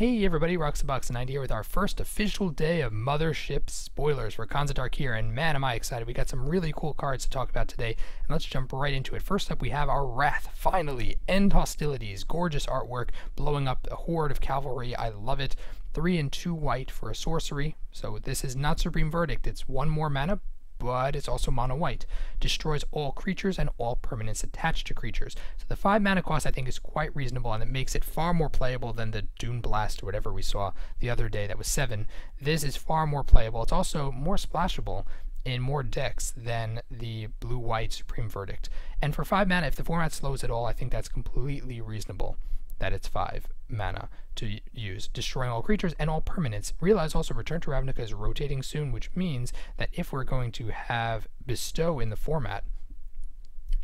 Hey everybody, Roxabox90 here with our first official day of Mothership spoilers for Tarkir, and man am I excited. We got some really cool cards to talk about today, and let's jump right into it. First up we have our Wrath, finally, end hostilities, gorgeous artwork, blowing up a horde of cavalry, I love it. 3 and 2 white for a sorcery, so this is not Supreme Verdict, it's 1 more mana, but it's also mono white. Destroys all creatures and all permanents attached to creatures. So the 5 mana cost I think is quite reasonable, and it makes it far more playable than the Dune Blast or whatever we saw the other day that was 7. This is far more playable. It's also more splashable in more decks than the blue-white Supreme Verdict. And for 5 mana, if the format slows at all, I think that's completely reasonable that it's 5 mana to use, destroying all creatures and all permanents. Realize also Return to Ravnica is rotating soon, which means that if we're going to have Bestow in the format,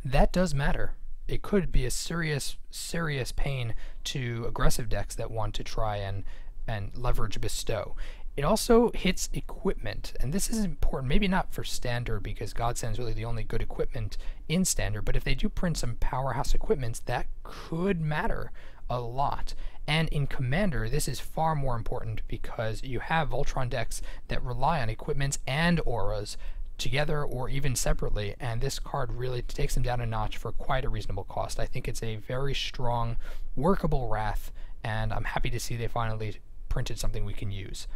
that does matter. It could be a serious pain to aggressive decks that want to try and leverage Bestow. It also hits equipment, and this is important, maybe not for Standard because Godsend is really the only good equipment in Standard, but if they do print some powerhouse equipments, that could matter a lot. And in Commander, this is far more important because you have Voltron decks that rely on equipments and auras together or even separately, and this card really takes them down a notch for quite a reasonable cost. I think it's a very strong, workable Wrath, and I'm happy to see they finally printed something we can use.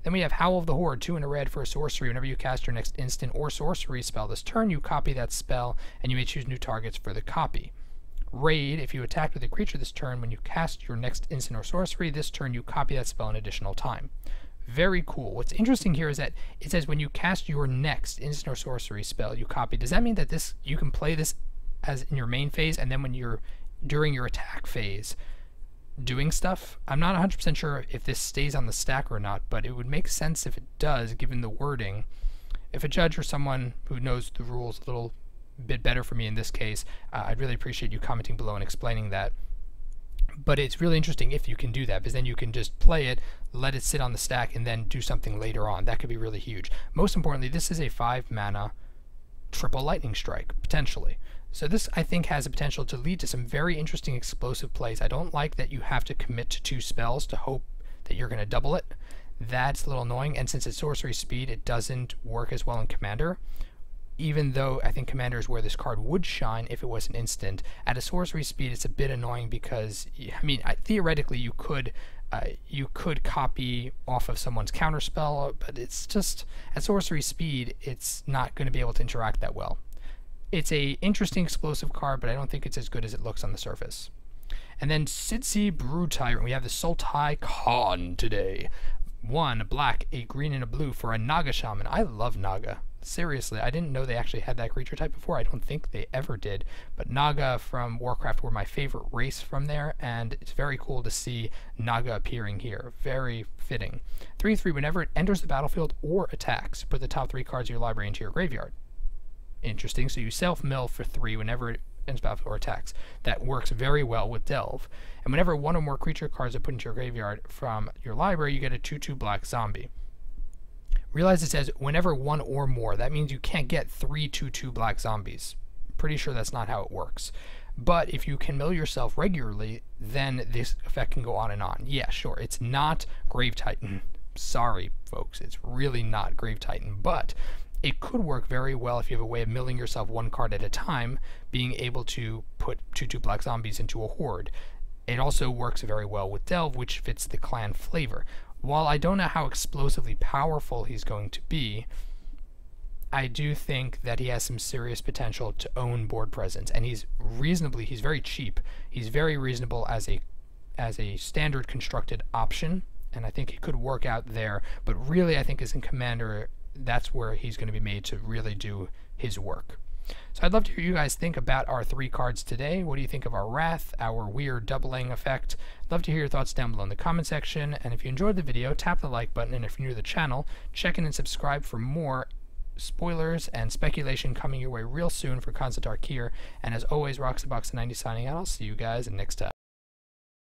Then we have Howl of the Horde, 2 and a red for a sorcery. Whenever you cast your next instant or sorcery spell this turn, you copy that spell, and you may choose new targets for the copy. Raid, if you attack with a creature this turn, when you cast your next instant or sorcery this turn, you copy that spell an additional time. Very cool. What's interesting here is that it says when you cast your next instant or sorcery spell, you copy. Does that mean that this you can play this as in your main phase, and then when you're during your attack phase doing stuff? I'm not 100% sure if this stays on the stack or not, but it would make sense if it does, given the wording. If a judge or someone who knows the rules a little bit better for me in this case, I'd really appreciate you commenting below and explaining that. But it's really interesting if you can do that, because then you can just play it, let it sit on the stack, and then do something later on. That could be really huge. Most importantly, this is a 5 mana triple lightning strike, potentially. So this, I think, has the potential to lead to some very interesting explosive plays. I don't like that you have to commit to 2 spells to hope that you're going to double it. That's a little annoying, and since it's sorcery speed, it doesn't work as well in Commander. Even though I think Commander is where this card would shine if it was an instant. At a sorcery speed, it's a bit annoying because, I mean, theoretically you could copy off of someone's counterspell, but it's just, at sorcery speed, it's not going to be able to interact that well. It's a interesting explosive card, but I don't think it's as good as it looks on the surface. And then Sidisi Brood Tyrant. We have the Sultai Khan today. 1 black, a green, and a blue for a Naga Shaman. I love Naga. Seriously, I didn't know they actually had that creature type before. I don't think they ever did. But Naga from Warcraft were my favorite race from there, and it's very cool to see Naga appearing here. Very fitting. 3/3, whenever it enters the battlefield or attacks, put the top 3 cards of your library into your graveyard. Interesting. So you self-mill for 3 whenever it enters the battlefield or attacks. That works very well with Delve. And whenever 1 or more creature cards are put into your graveyard from your library, you get a 2/2 black zombie. Realize it says whenever 1 or more. That means you can't get 3 2/2 black zombies. Pretty sure that's not how it works. But if you can mill yourself regularly, then this effect can go on and on. Yeah, sure, it's not Grave Titan. Sorry, folks, it's really not Grave Titan, but it could work very well if you have a way of milling yourself 1 card at a time, being able to put 2/2 black zombies into a horde. It also works very well with Delve, which fits the clan flavor. While I don't know how explosively powerful he's going to be, I do think that he has some serious potential to own board presence, and he's very cheap. He's very reasonable as a standard constructed option, and I think he could work out there, but really I think as in Commander, that's where he's going to be made to really do his work. So I'd love to hear you guys think about our 3 cards today. What do you think of our Wrath, our weird doubling effect? I'd love to hear your thoughts down below in the comment section, and if you enjoyed the video, tap the like button, and if you're new to the channel, check in and subscribe for more spoilers and speculation coming your way real soon for Tarkir. And as always, Roxabox90 signing out. I'll see you guys next time.